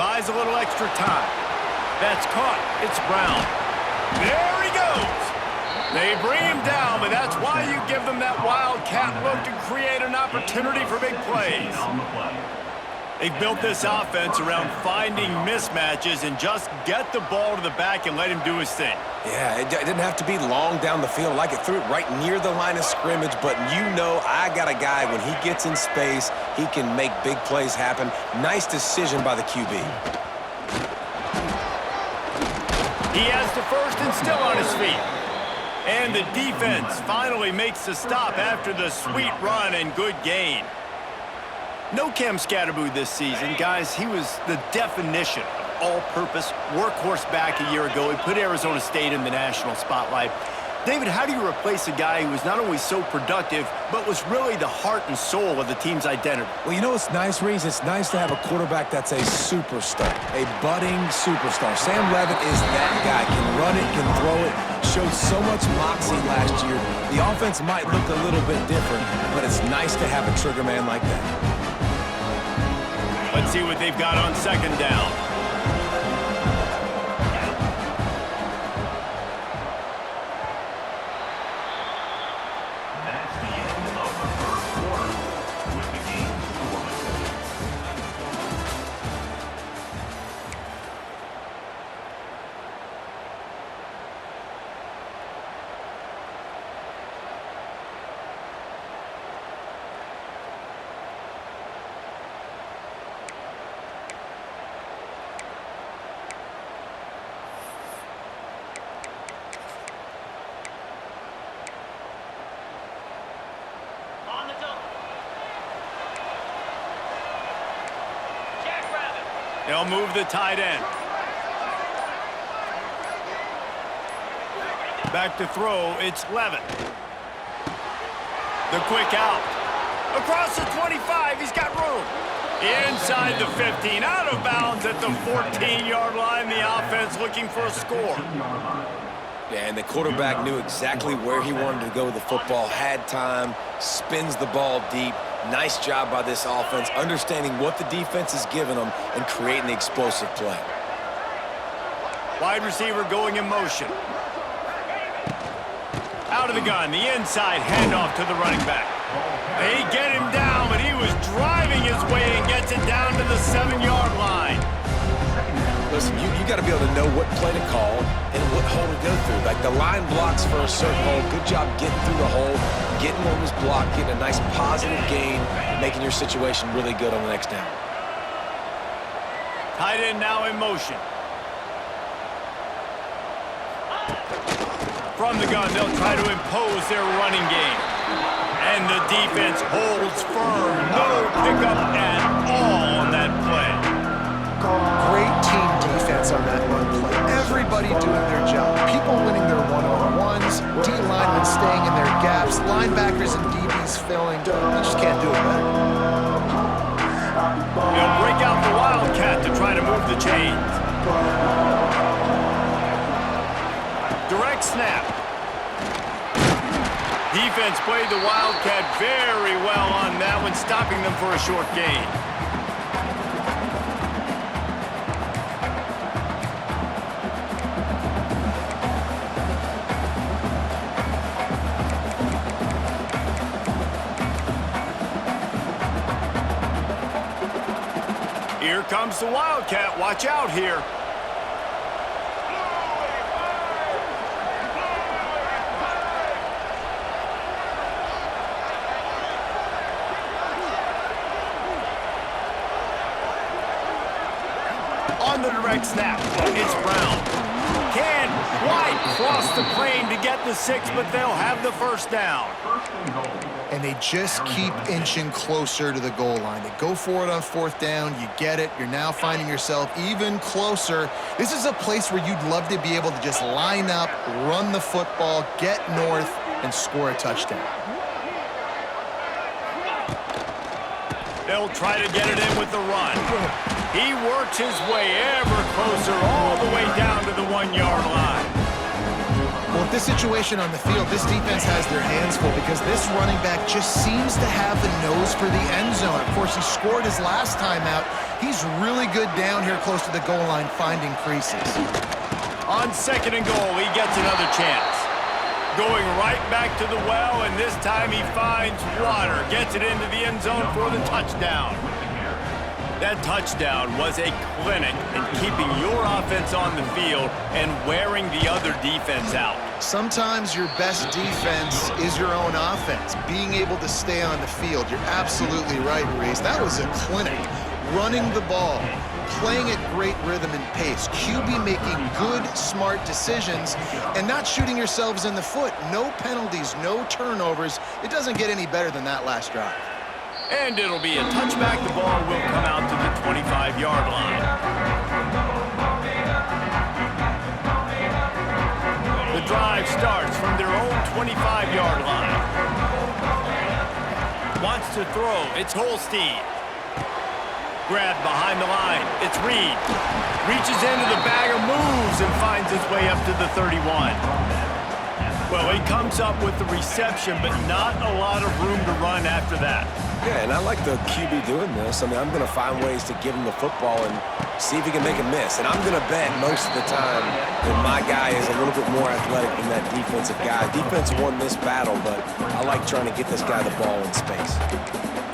Buys a little extra time. That's caught. It's Brown. There he goes. They bring him down, but that's why you give them that wildcat look to create an opportunity for big plays. They've built this offense around finding mismatches and just get the ball to the back and let him do his thing. Yeah, it didn't have to be long down the field. Like it threw it right near the line of scrimmage, but you know I got a guy, when he gets in space, he can make big plays happen. Nice decision by the QB. He has the first and still on his feet. And the defense finally makes the stop after the sweet run and good gain. No Cam Scatterboo this season, guys. He was the definition of all-purpose workhorse back a year ago. He put Arizona State in the national spotlight. David, how do you replace a guy who was not only so productive, but was really the heart and soul of the team's identity? Well, you know what's nice, Reese? It's nice to have a quarterback that's a superstar, a budding superstar. Sam Levitt is that guy. Can run it, can throw it, showed so much moxie last year. The offense might look a little bit different, but it's nice to have a trigger man like that. Let's see what they've got on second down. That's the end of the first quarter with the game scored. They'll move the tight end. Back to throw, it's Levitt. The quick out. Across the 25, he's got room. Inside the 15, out of bounds at the 14-yard line. The offense looking for a score. Yeah, and the quarterback knew exactly where he wanted to go with the football, had time, spins the ball deep. Nice job by this offense, understanding what the defense is giving them and creating the explosive play. Wide receiver going in motion. Out of the gun, the inside handoff to the running back. They get him down, but he was driving his way and gets it down to the 7-yard line. Listen, you got to be able to know what play to call and what hole to go through. Like the line blocks for a certain hole. Good job getting through the hole, getting what was blocked, getting a nice positive gain, making your situation really good on the next down. Tight end now in motion. From the gun, they'll try to impose their running game. And the defense holds firm. No pickup at all on that play. Great team defense on that run play. Everybody doing their job. People winning their one-on-ones, D-linemen staying in their gaps, linebackers and DBs filling. You just can't do it better. They'll break out the Wildcat to try to move the chains. Direct snap. Defense played the Wildcat very well on that one, stopping them for a short gain. Here comes the Wildcat. Watch out here. On the direct snap, it's Brown. Can't quite cross the plane to get the 6, but they'll have the first down. And they just keep inching closer to the goal line. They go for it on fourth down. You get it. You're now finding yourself even closer. This is a place where you'd love to be able to just line up, run the football, get north, and score a touchdown. They'll try to get it in with the run. He works his way ever closer all the way down to the 1-yard line. Well, with this situation on the field, this defense has their hands full because this running back just seems to have the nose for the end zone. Of course, he scored his last time out. He's really good down here close to the goal line finding creases. On second and goal, he gets another chance. Going right back to the well, and this time he finds water. Gets it into the end zone for the touchdown. That touchdown was a clinic in keeping your offense on the field and wearing the other defense out. Sometimes your best defense is your own offense, being able to stay on the field. You're absolutely right, Reese. That was a clinic. Running the ball, playing at great rhythm and pace. QB making good, smart decisions and not shooting yourselves in the foot. No penalties, no turnovers. It doesn't get any better than that last drive. And it'll be a touchback. The ball will come out to the 25-yard line. The drive starts from their own 25-yard line. Wants to throw. It's Holstein. Grabbed behind the line. It's Reed. Reaches into the bagger, moves, and finds his way up to the 31. Well, he comes up with the reception, but not a lot of room to run after that. Yeah, and I like the QB doing this. I mean, I'm going to find ways to give him the football and see if he can make a miss. And I'm going to bet most of the time that my guy is a little bit more athletic than that defensive guy. Defense won this battle, but I like trying to get this guy the ball in space.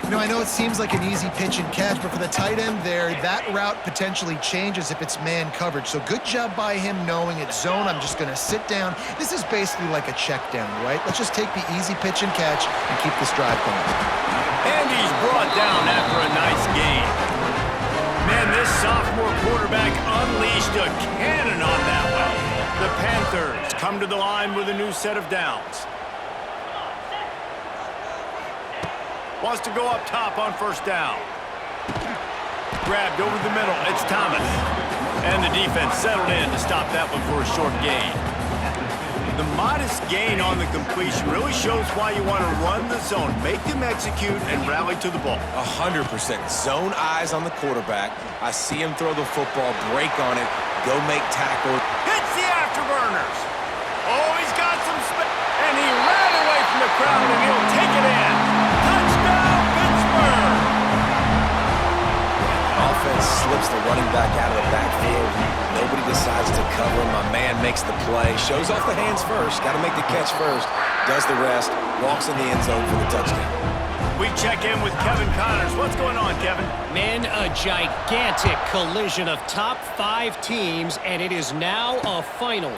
You know, I know it seems like an easy pitch and catch, but for the tight end there, that route potentially changes if it's man coverage. So good job by him knowing it's zone. I'm just going to sit down. This is basically like a check down, right? Let's just take the easy pitch and catch and keep this drive going. And he's brought down after a nice gain. Man, this sophomore quarterback unleashed a cannon on that one. The Panthers come to the line with a new set of downs. Wants to go up top on first down. Grabbed over the middle. It's Thomas. And the defense settled in to stop that one for a short gain. The modest gain on the completion really shows why you want to run the zone. Make them execute and rally to the ball. 100%. Zone eyes on the quarterback. I see him throw the football, break on it, go make tackle. Hits the afterburners. Oh, he's got some space. And he ran away from the crowd, and he'll take it in. Touchdown, Pittsburgh! Offense slips the running back out of the backfield. Nobody decides to cover him. My man makes the play. Shows off the hands first. Got to make the catch first. Does the rest. Walks in the end zone for the touchdown. We check in with Kevin Connors. What's going on, Kevin? Men, a gigantic collision of top 5 teams, and it is now a final.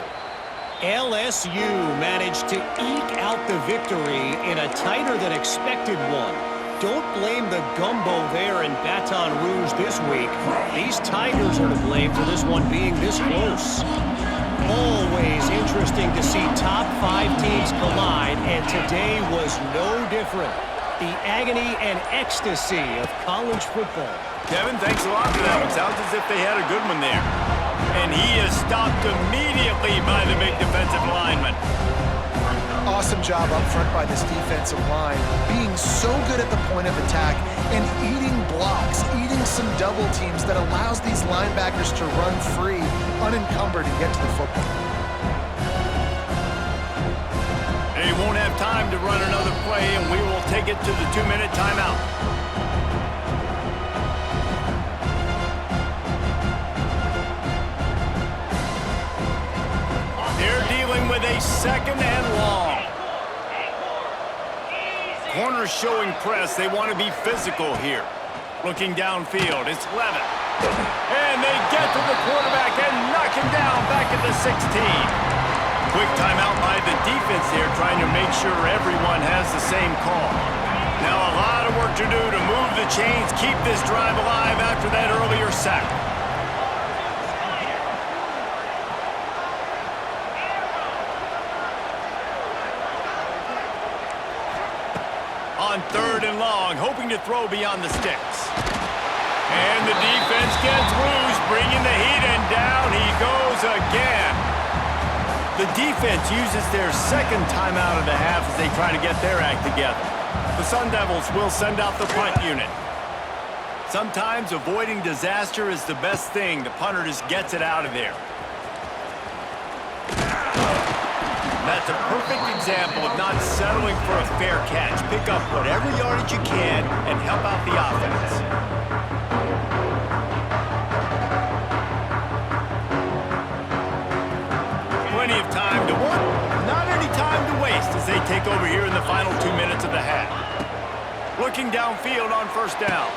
LSU managed to eke out the victory in a tighter than expected one. Don't blame the gumbo there in Baton Rouge this week. These Tigers are to blame for this one being this close. Always interesting to see top 5 teams collide, and today was no different. The agony and ecstasy of college football. Kevin, thanks a lot for that. It sounds as if they had a good one there. And he is stopped immediately by the big defensive lineman. Awesome job up front by this defensive line, being so good at the point of attack and eating blocks, eating some double teams that allows these linebackers to run free, unencumbered, and get to the football. They won't have time to run another play, and we will take it to the 2-minute timeout. They're dealing with a second and long. Corners showing press. They want to be physical here. Looking downfield, it's Levitt. And they get to the quarterback and knock him down back at the 16. Quick timeout by the defense there, trying to make sure everyone has the same call. Now a lot of work to do to move the chains, keep this drive alive after that earlier sack. On third and long, hoping to throw beyond the sticks. And the defense gets loose, bringing the heat, and down he goes again. The defense uses their second timeout of the half as they try to get their act together. The Sun Devils will send out the punt unit. Sometimes avoiding disaster is the best thing. The punter just gets it out of there. That's a perfect example of not settling for a fair catch. Pick up whatever yardage you can and help out the offense. Looking downfield on first down.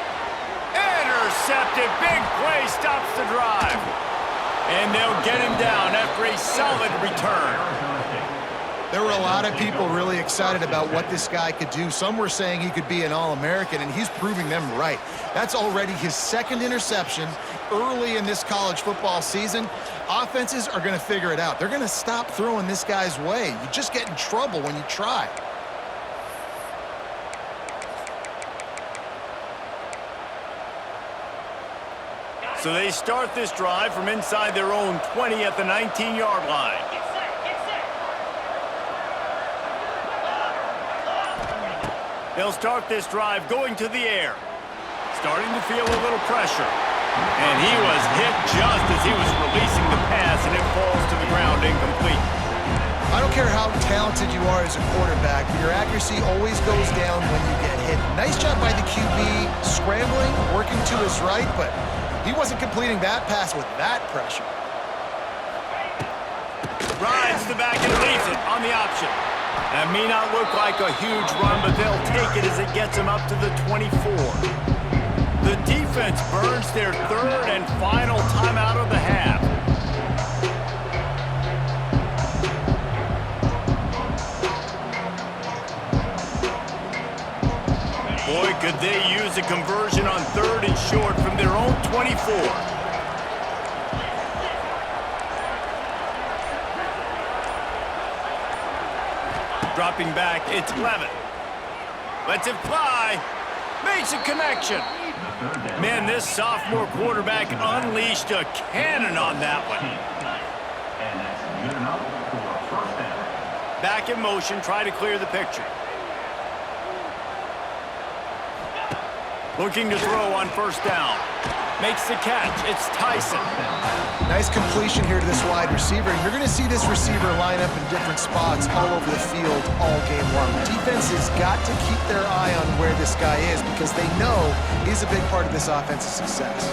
Intercepted. Big play stops the drive. And they'll get him down after a solid return. There were a lot of people really excited about what this guy could do. Some were saying he could be an All-American, and he's proving them right. That's already his second interception early in this college football season. Offenses are going to figure it out. They're going to stop throwing this guy's way. You just get in trouble when you try. So they start this drive from inside their own 20 at the 19-yard line. They'll start this drive going to the air. Starting to feel a little pressure. And he was hit just as he was releasing the pass, and it falls to the ground incomplete. I don't care how talented you are as a quarterback, but your accuracy always goes down when you get hit. Nice job by the QB, scrambling, working to his right, but he wasn't completing that pass with that pressure. Rides the back and leaves it on the option. That may not look like a huge run, but they'll take it as it gets them up to the 24. The defense burns their third and final timeout of the half. Boy, could they use a conversion on third and short from their own 24. Dropping back, it's Levitt. Lets it fly. Makes a connection. Man, this sophomore quarterback unleashed a cannon on that one. And that's good enough for a first down. Back in motion, try to clear the picture. Looking to throw on first down. Makes the catch. It's Tyson. Nice completion here to this wide receiver. And you're going to see this receiver line up in different spots all over the field all game long. Defense has got to keep their eye on where this guy is because they know he's a big part of this offense's success.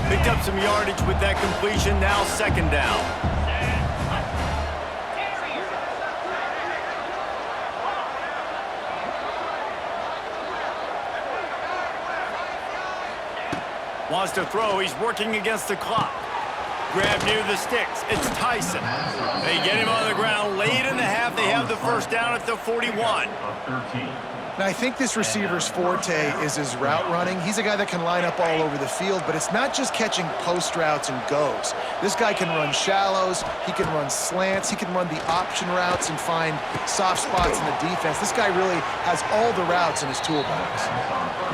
Picked up some yardage with that completion. Now second down. Wants to throw. He's working against the clock. Grab near the sticks. It's Tyson. They get him on the ground late in the half. They have the first down at the 41. Now, I think this receiver's forte is his route running. He's a guy that can line up all over the field, but it's not just catching post routes and goes. This guy can run shallows. He can run slants. He can run the option routes and find soft spots in the defense. This guy really has all the routes in his toolbox.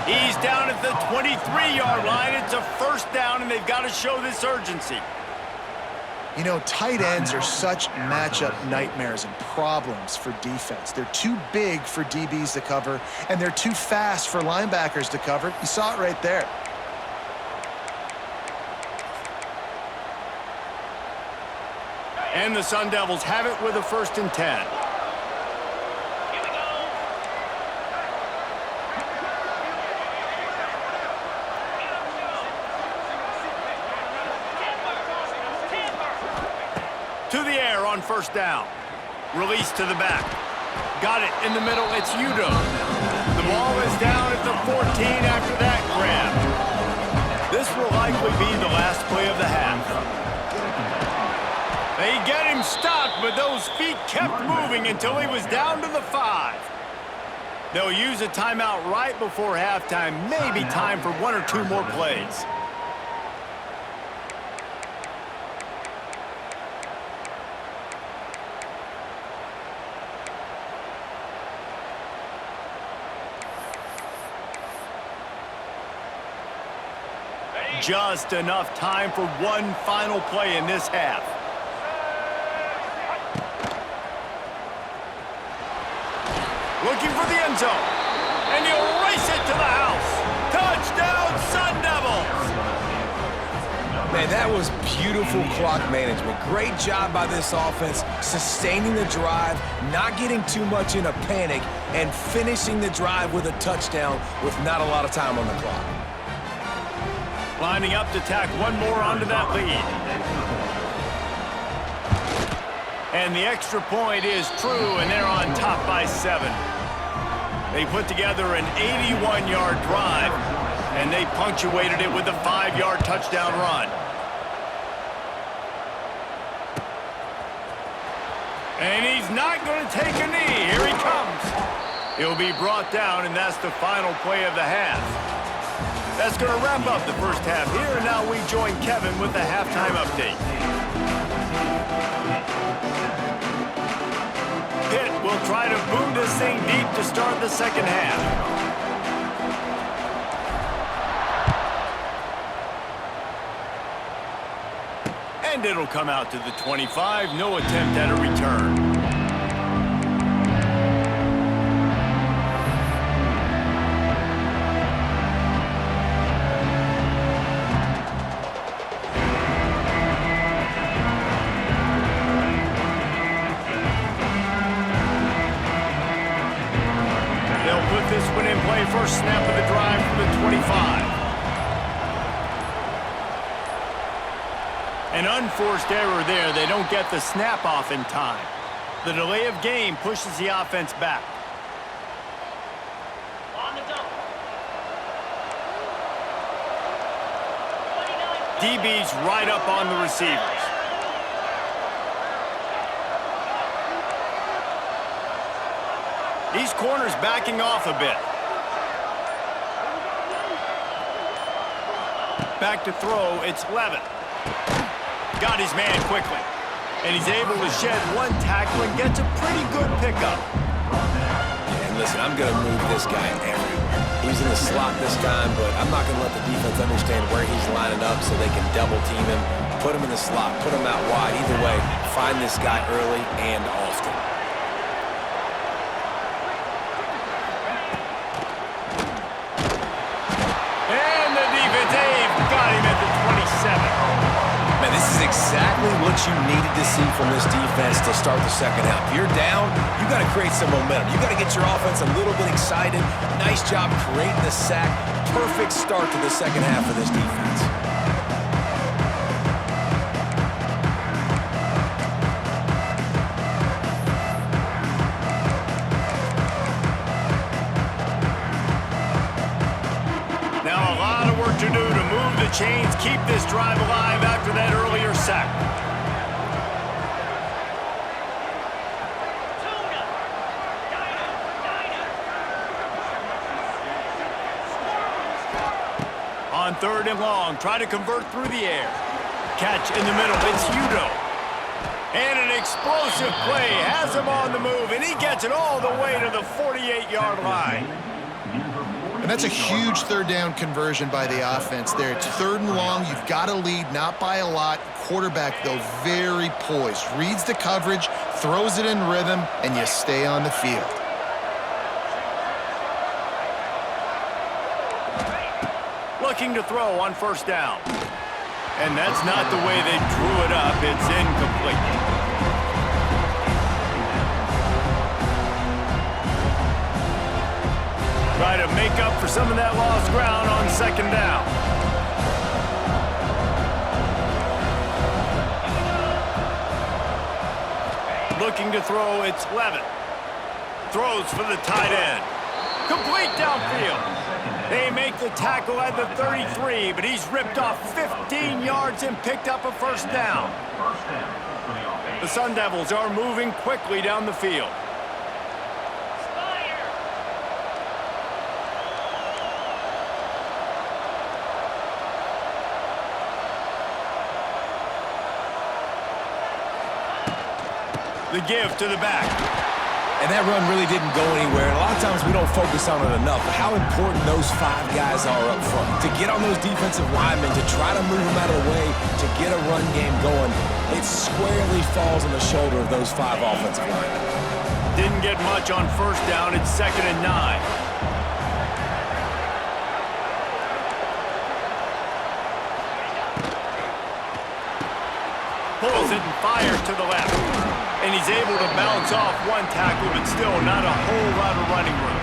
He's down at the 23-yard line. It's a first down, and they've got to show this urgency. You know, tight ends are such matchup nightmares and problems for defense. They're too big for DBs to cover, and they're too fast for linebackers to cover. You saw it right there. And the Sun Devils have it with a 1st and 10. To the air on first down. Release to the back. Got it in the middle. It's Udo. The ball is down at the 14 after that grab. This will likely be the last play of the half. They get him stopped, but those feet kept moving until he was down to the 5. They'll use a timeout right before halftime. Maybe time for 1 or 2 more plays. Just enough time for one final play in this half. Looking for the end zone. And he'll race it to the house. Touchdown, Sun Devils! Man, that was beautiful clock management. Great job by this offense, sustaining the drive, not getting too much in a panic, and finishing the drive with a touchdown with not a lot of time on the clock. Lining up to tack one more onto that lead. And the extra point is true, and they're on top by 7. They put together an 81-yard drive, and they punctuated it with a 5-yard touchdown run. And he's not going to take a knee. Here he comes. He'll be brought down, and that's the final play of the half. That's going to wrap up the first half here, and now we join Kevin with the halftime update. Pitt will try to boot this thing deep to start the second half. And it'll come out to the 25. No attempt at a return. They'll put this one in play. First snap of the drive from the 25. An unforced error there. They don't get the snap off in time. The delay of game pushes the offense back. On the double. DB's right up on the receivers. These corners backing off a bit. Back to throw, it's Levin. Got his man quickly. And he's able to shed one tackle and gets a pretty good pickup. And listen, I'm going to move this guy everywhere. He's in the slot this time, but I'm not going to let the defense understand where he's lining up so they can double team him, put him in the slot, put him out wide. Either way, find this guy early and often. And the defense, they've got him at the 27. Man, this is exactly what you needed to see from this defense to start the second half. If you're down, you got to create some momentum. You got to get your offense a little bit excited. Nice job creating the sack. Perfect start to the second half of this defense. Now a lot of work to do to move the chains, keep this drive alive after that earlier sack. On third and long, try to convert through the air. Catch in the middle, it's Udo. And an explosive play has him on the move, and he gets it all the way to the 48-yard line. And that's a huge third down conversion by the offense there. It's third and long. You've got to lead, not by a lot. Quarterback, though, very poised. Reads the coverage, throws it in rhythm, and you stay on the field. Looking to throw on first down. And that's not the way they drew it up. It's incomplete. Try to make up for some of that lost ground on second down. Looking to throw, it's Levin. Throws for the tight end. Complete downfield. They make the tackle at the 33, but he's ripped off 15 yards and picked up a first down. The Sun Devils are moving quickly down the field. The give to the back. And that run really didn't go anywhere. And a lot of times we don't focus on it enough, but how important those five guys are up front. To get on those defensive linemen, to try to move them out of the way, to get a run game going, it squarely falls on the shoulder of those five offensive linemen. Didn't get much on first down. It's 2nd and 9. Pulls it and fires to the left. And he's able to bounce off one tackle, but still not a whole lot of running room.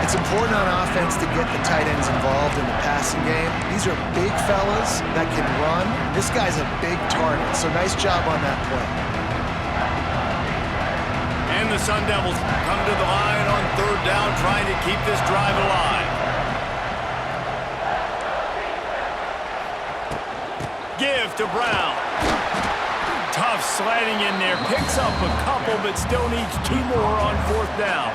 It's important on offense to get the tight ends involved in the passing game. These are big fellas that can run. This guy's a big target, so nice job on that play. And the Sun Devils come to the line on third down, trying to keep this drive alive. Give to Brown. Tough sliding in there. Picks up a couple, but still needs 2 more on fourth down.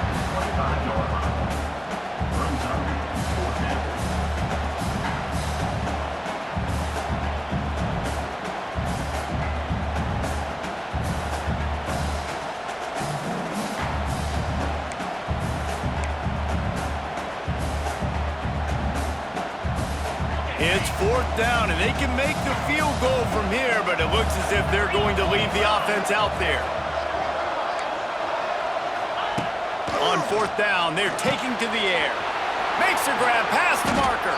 It's fourth down, and they can make the field goal from here, but it looks as if they're going to leave the offense out there. On fourth down, they're taking to the air. Makes a grab past the marker.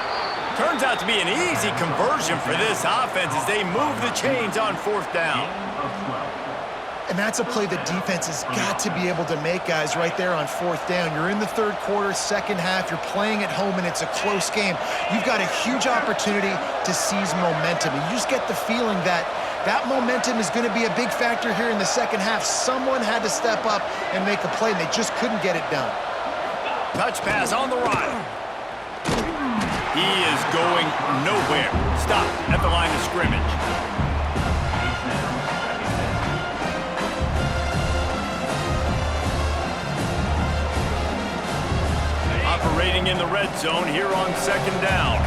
Turns out to be an easy conversion for this offense as they move the chains on fourth down. And that's a play the defense has got to be able to make, guys, right there on fourth down. You're in the third quarter, second half. You're playing at home, and it's a close game. You've got a huge opportunity to seize momentum. And you just get the feeling that that momentum is going to be a big factor here in the second half. Someone had to step up and make a play, and they just couldn't get it done. Touch pass on the run. He is going nowhere. Stop at the line of scrimmage. Operating in the red zone here on second down.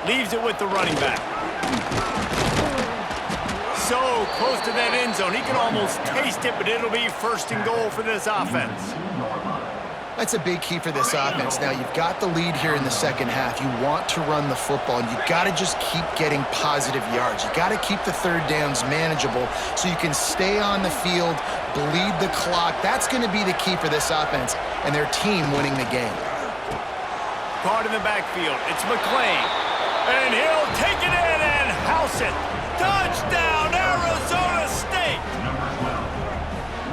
Leaves it with the running back. So close to that end zone. He can almost taste it, but it'll be first and goal for this offense. That's a big key for this offense. Now, you've got the lead here in the second half. You want to run the football, and you've got to just keep getting positive yards. You've got to keep the third downs manageable so you can stay on the field, bleed the clock. That's going to be the key for this offense and their team winning the game. Caught in the backfield. It's McClain. And he'll take it in and house it. Touchdown, Arizona State!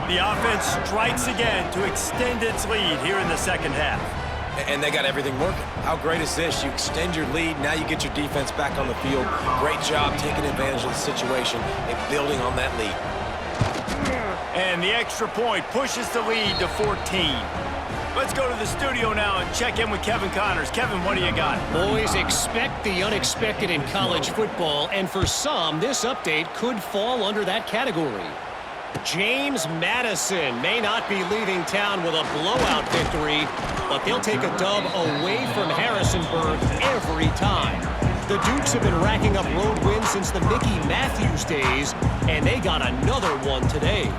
The offense strikes again to extend its lead here in the second half. And they got everything working. How great is this? You extend your lead, now you get your defense back on the field. Great job taking advantage of the situation and building on that lead. And the extra point pushes the lead to 14. Let's go to the studio now and check in with Kevin Connors. Kevin, what do you got? Boys, expect the unexpected in college football, and for some, this update could fall under that category. James Madison may not be leaving town with a blowout victory, but they'll take a dub away from Harrisonburg every time. The Dukes have been racking up road wins since the Mickey Matthews days, and they got another one today.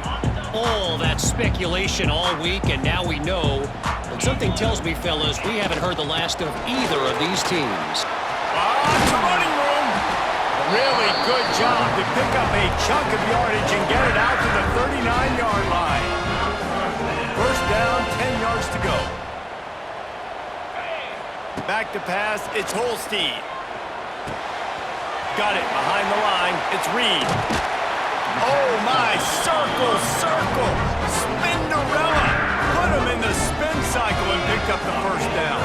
All that speculation all week, and now we know. But something tells me, fellas, we haven't heard the last of either of these teams. It's a running room. Really good job to pick up a chunk of yardage and get it out to the 39-yard line. First down, 10 yards to go. Back to pass, it's Holstein. Got it behind the line, it's Reed. Oh my, circle, Spinderella. Put him in the spin cycle and picked up the first down.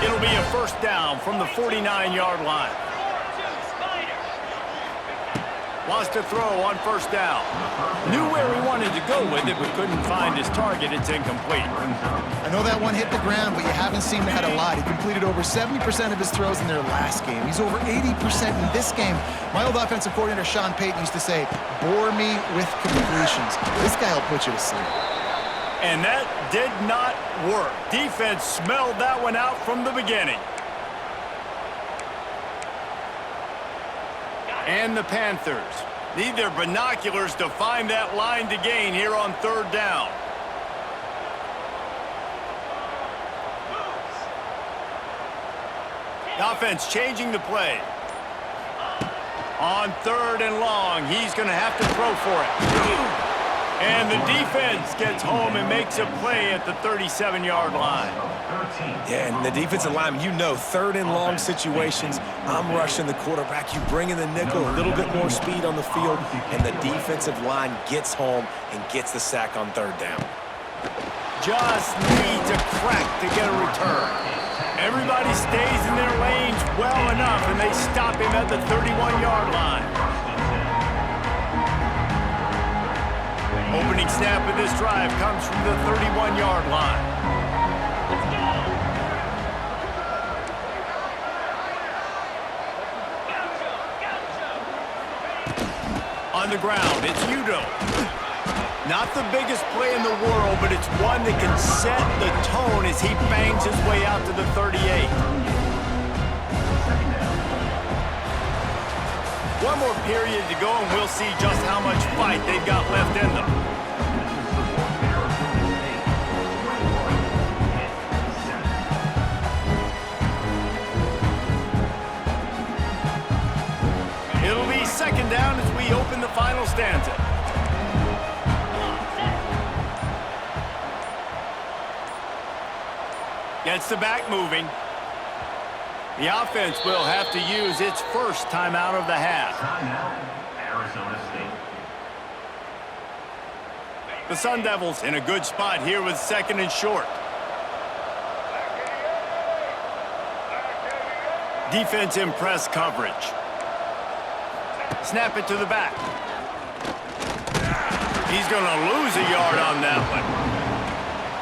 It'll be a first down from the 49-yard line. Wants to throw on first down. Knew where he wanted to go with it, but couldn't find his target. It's incomplete. I know that one hit the ground, but you haven't seen that a lot. He completed over 70% of his throws in their last game. He's over 80% in this game. My old offensive coordinator, Sean Payton, used to say, bore me with completions. This guy will put you to sleep. And that did not work. Defense smelled that one out from the beginning. And the Panthers need their binoculars to find that line to gain here on third down. The offense changing the play. On third and long, he's going to have to throw for it. And the defense gets home and makes a play at the 37-yard line. Yeah, and the defensive lineman, you know, third and long situations, I'm rushing the quarterback. You bring in the nickel, a little bit more speed on the field, and the defensive line gets home and gets the sack on third down. Just needs a crack to get a return. Everybody stays in their lanes well enough, and they stop him at the 31-yard line. Opening snap of this drive comes from the 31-yard line. On the ground, it's Udo. Not the biggest play in the world, but it's one that can set the tone as he bangs his way out to the 38. One more period to go, and we'll see just how much fight they've got left in them. It'll be second down as we open the final stanza. Gets the back moving. The offense will have to use its first timeout of the half. Timeout, Arizona State. The Sun Devils in a good spot here with second and short. Defense in press coverage. Snap it to the back. He's going to lose a yard on that one.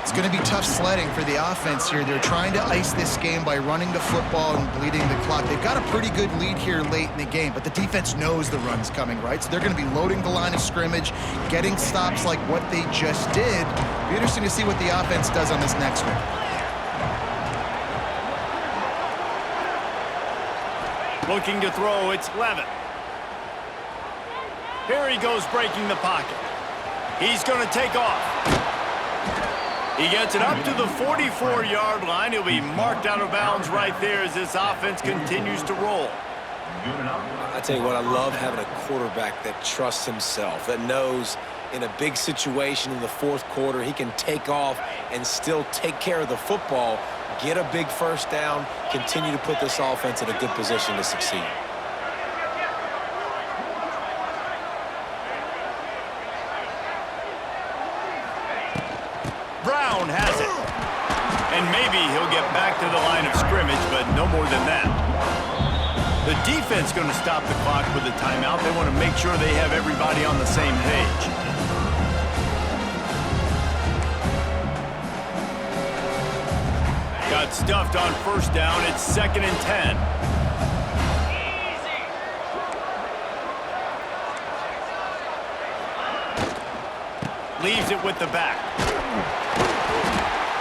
It's going to be tough sledding for the offense here. They're trying to ice this game by running the football and bleeding the clock. They've got a pretty good lead here late in the game, but the defense knows the run's coming, right? So they're going to be loading the line of scrimmage, getting stops like what they just did. Be interesting to see what the offense does on this next one. Looking to throw, it's Levitt. Here he goes breaking the pocket. He's going to take off. He gets it up to the 44-yard line. He'll be marked out of bounds right there as this offense continues to roll. I tell you what, I love having a quarterback that trusts himself, that knows in a big situation in the fourth quarter, he can take off and still take care of the football, get a big first down, continue to put this offense in a good position to succeed. Brown has it. And maybe he'll get back to the line of scrimmage, but no more than that. The defense going to stop the clock with a timeout. They want to make sure they have everybody on the same page. Got stuffed on first down. It's second and 10. Leaves it with the back.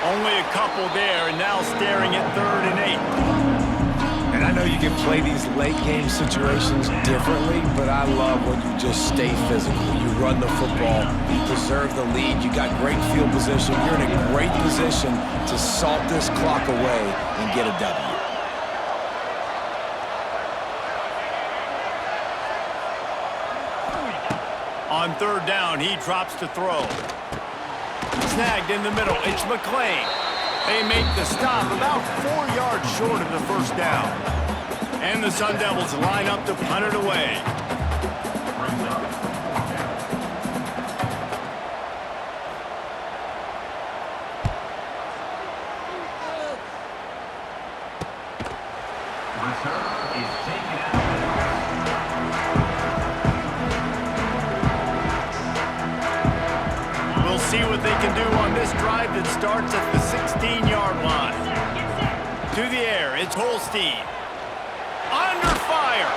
Only a couple there, and now staring at 3rd and 8. And I know you can play these late game situations differently, but I love when you just stay physical. You run the football, you preserve the lead, you got great field position. You're in a great position to salt this clock away and get a W. On 3rd down, he drops to throw. Snagged in the middle, it's McClain. They make the stop about 4 yards short of the first down. And the Sun Devils line up to punt it away. Return is taken out. We'll see what they can do on this drive that starts at the 16-yard line. To the air, it's Holstein. Under fire.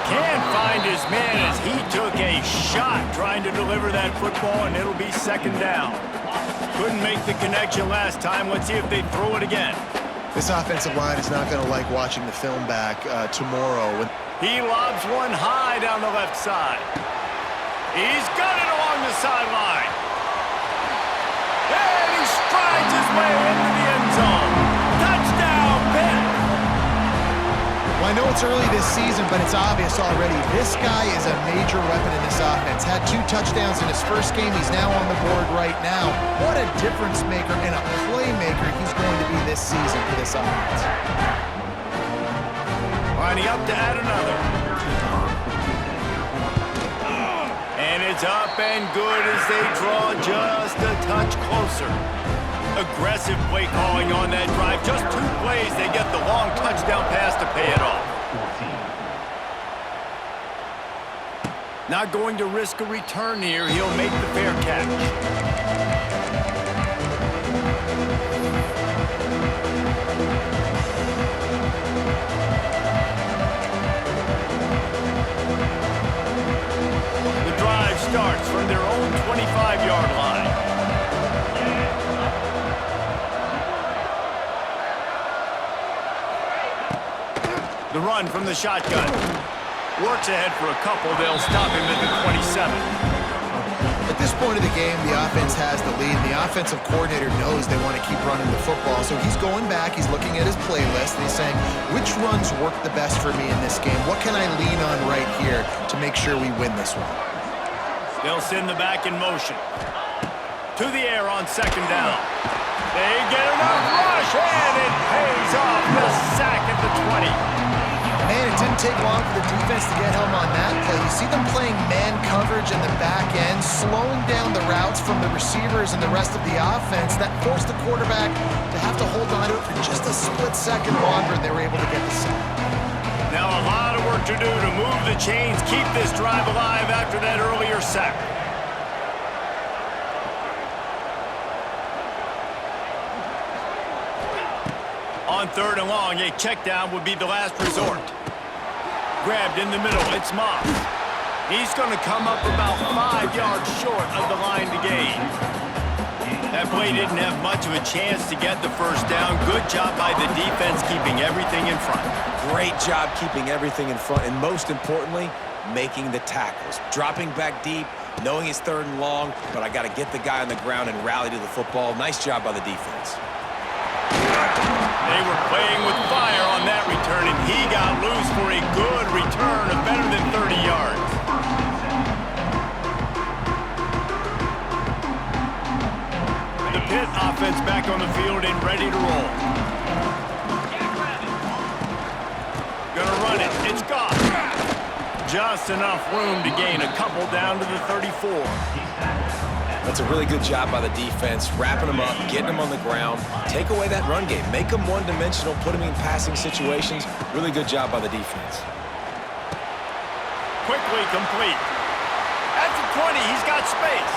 Can't find his man as he took a shot trying to deliver that football, and it'll be second down. Couldn't make the connection last time. Let's see if they throw it again. This offensive line is not going to like watching the film back tomorrow. He lobs one high down the left side. He's got it along the sideline. And he strides his way into the end zone. Touchdown, Pitt! I know it's early this season, but it's obvious already. This guy is a major weapon in this offense. Had 2 touchdowns in his first game. He's now on the board right now. What a difference maker and a playmaker he's going to be this season for this offense. Lining up to add another. And it's up and good as they draw just a touch closer. Aggressive play calling on that drive. Just 2 plays, they get the long touchdown pass to pay it off. 14. Not going to risk a return here. He'll make the fair catch. The drive starts from their own 25-yard line. The run from the shotgun. Works ahead for a couple. They'll stop him at the 27. At this point of the game, the offense has the lead. The offensive coordinator knows they want to keep running the football, so he's going back, he's looking at his playlist, and he's saying, which runs work the best for me in this game? What can I lean on right here to make sure we win this one? They'll send the back in motion. To the air on 2nd down. They get enough rush, and it pays off. The sack at the 20. Man, it didn't take long for the defense to get home on that play. You see them playing man coverage in the back end, slowing down the routes from the receivers and the rest of the offense. That forced the quarterback to have to hold on to it for just a split second longer, and they were able to get the sack. Now a lot of work to do to move the chains, keep this drive alive after that earlier sack. On 3rd and long, a check down would be the last resort. Grabbed in the middle, it's Moss. He's going to come up about 5 yards short of the line to gain. That play didn't have much of a chance to get the first down. Good job by the defense keeping everything in front. Great job keeping everything in front, and most importantly, making the tackles. Dropping back deep, knowing it's 3rd and long, but I got to get the guy on the ground and rally to the football. Nice job by the defense. They were playing with fire on that return, and he got loose for a good return of better than 30 yards. The Pitt offense back on the field and ready to roll. Gonna run it. It's gone. Just enough room to gain a couple down to the 34. That's a really good job by the defense, wrapping them up, getting them on the ground, take away that run game, make them one-dimensional, put them in passing situations. Really good job by the defense. Quickly complete. At the 20, he's got space.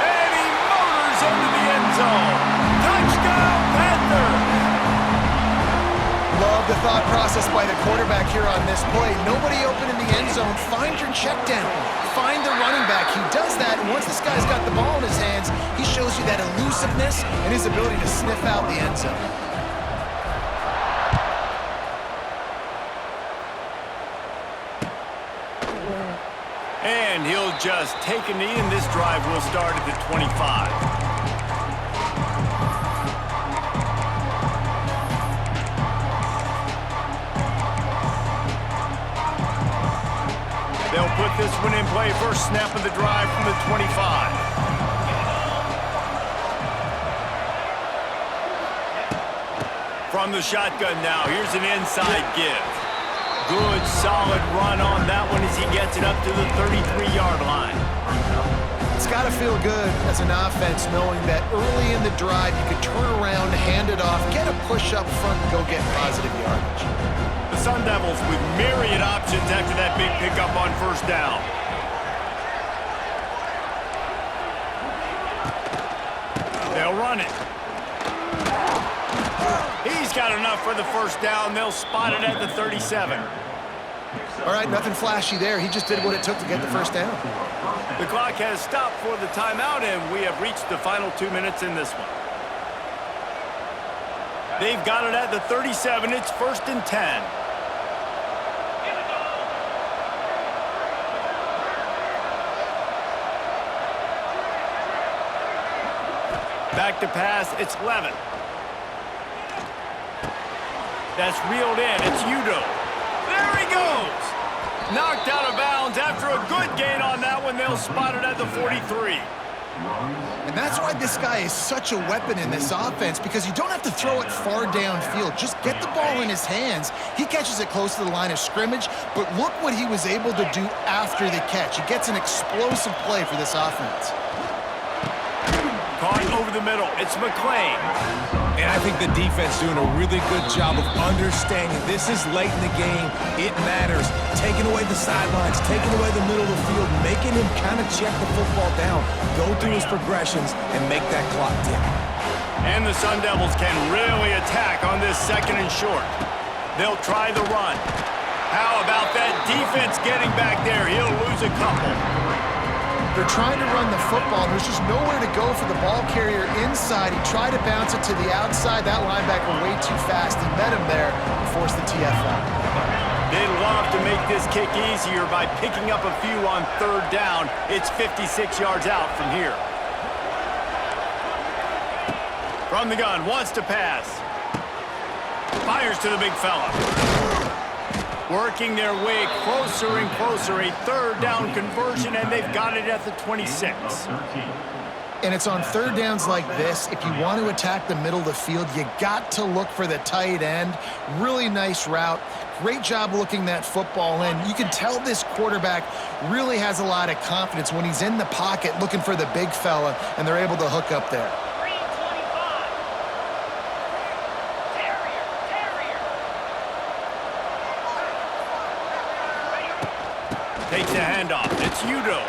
And he motors into the end zone. Touchdown, Panthers! Love the thought process by the quarterback here on this play. Nobody open in the end zone. Find your check down. Find the running back. He does that, and once this guy's got the ball in his hands, he shows you that elusiveness and his ability to sniff out the end zone. And he'll just take a knee, and this drive will start at the 25. They'll put this one in play. First snap of the drive from the 25. From the shotgun now, here's an inside give. Good, solid run on that one as he gets it up to the 33-yard line. It's got to feel good as an offense knowing that early in the drive you could turn around, hand it off, get a push up front, and go get positive yardage. The Sun Devils with myriad options after that big pickup on first down. They'll run it. He's got enough for the first down. They'll spot it at the 37. All right, nothing flashy there. He just did what it took to get the first down. The clock has stopped for the timeout, and we have reached the final 2 minutes in this one. They've got it at the 37. It's 1st and 10. Back to pass, it's Levin. That's reeled in, it's Udo. Knocked out of bounds after a good gain on that one. They'll spot it at the 43. And that's why this guy is such a weapon in this offense, because you don't have to throw it far downfield. Just get the ball in his hands. He catches it close to the line of scrimmage, but look what he was able to do after the catch. He gets an explosive play for this offense. Caught over the middle. It's McClain. And I think the defense doing a really good job of understanding this is late in the game. It matters. Taking away the sidelines, taking away the middle of the field, making him kind of check the football down, go through his progressions, and make that clock tick. And the Sun Devils can really attack on this 2nd and short. They'll try the run. How about that defense getting back there? He'll lose a couple. They're trying to run the football, and there's just nowhere to go for the ball carrier inside. He tried to bounce it to the outside. That linebacker way too fast. He met him there and forced the TFL. They'd love to make this kick easier by picking up a few on 3rd down. It's 56 yards out from here. From the gun, wants to pass. Fires to the big fella. Working their way closer and closer. A 3rd down conversion, and they've got it at the 26. And it's on 3rd downs like this. If you want to attack the middle of the field, you got to look for the tight end. Really nice route. Great job looking that football in. You can tell this quarterback really has a lot of confidence when he's in the pocket looking for the big fella, and they're able to hook up there. Takes the handoff. It's Udo.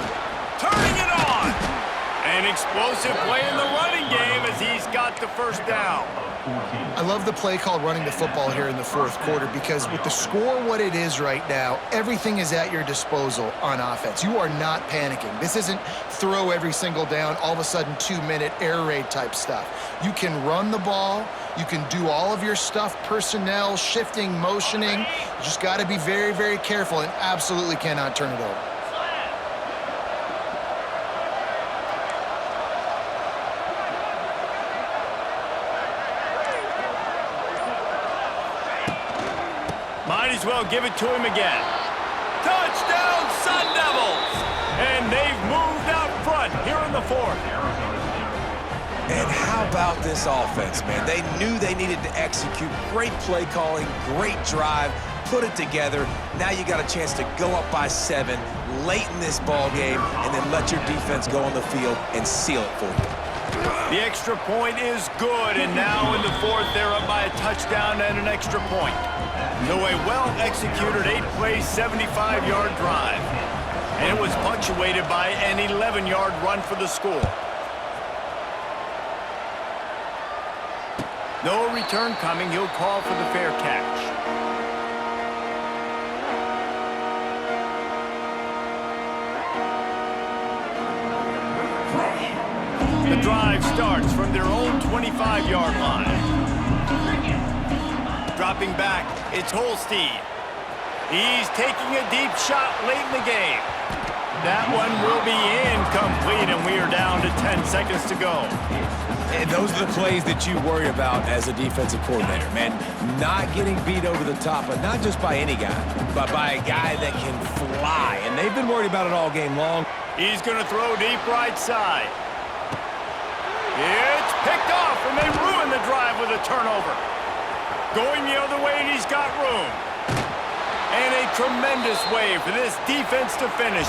Turning it on. An explosive play in the running game as he's got the 1st down. I love the play called running the football here in the 4th quarter, because with the score what it is right now, everything is at your disposal on offense. You are not panicking. This isn't throw every single down, all of a sudden 2-minute air raid type stuff. You can run the ball. You can do all of your stuff, personnel, shifting, motioning. You just got to be very, very careful and absolutely cannot turn it over. Might as well give it to him again. Touchdown, Sun Devils! And they've moved out front here in the 4th. And how about this offense, man? They knew they needed to execute. Great play calling, great drive, put it together. Now you got a chance to go up by 7 late in this ball game and then let your defense go on the field and seal it for you. The extra point is good, and now in the 4th, they're up by a touchdown and an extra point. So a well-executed 8-play, 75-yard drive. And it was punctuated by an 11-yard run for the score. No return coming. He'll call for the fair catch. The drive starts from their own 25-yard line. Dropping back, it's Holstein. He's taking a deep shot late in the game. That one will be incomplete, and we are down to 10 seconds to go. And those are the plays that you worry about as a defensive coordinator, man. Not getting beat over the top, but not just by any guy, but by a guy that can fly. And they've been worried about it all game long. He's going to throw deep right side. It's picked off, and they ruin the drive with a turnover. Going the other way, and he's got room. And a tremendous way for this defense to finish.